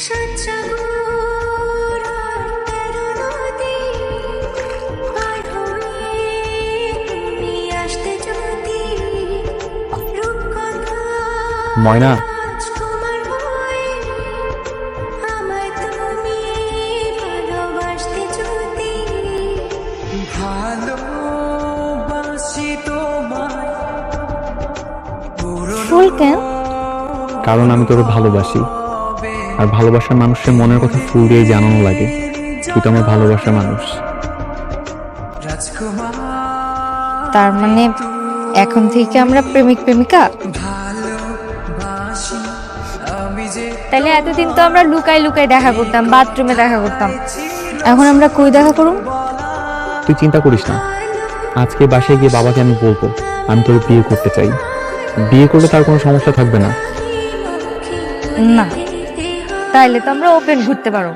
ময়না, ফুল কেন? কারণ আমি তোকে ভালোবাসি, আর ভালোবাসার মানুষের মনের কথা ফুল দিয়ে জানানো লাগে। তুই তো আমার ভালোবাসার মানুষ। তার মানে এখন থেকে আমরা প্রেমিক প্রেমিকা? তাহলে এতদিন তো আমরা লুকাই লুকাই দেখা করতাম, বাথরুমে দেখা করতাম, এখন আমরা কই দেখা করুম? তুই চিন্তা করিস না, আজকে বাসায় গিয়ে বাবাকে আমি বলবো আমি তোর বিয়ে করতে চাই। বিয়ে করলে তার কোনো সমস্যা থাকবে না। না, তাইলে তো আমরা ওপেন ঘুরতে পারো।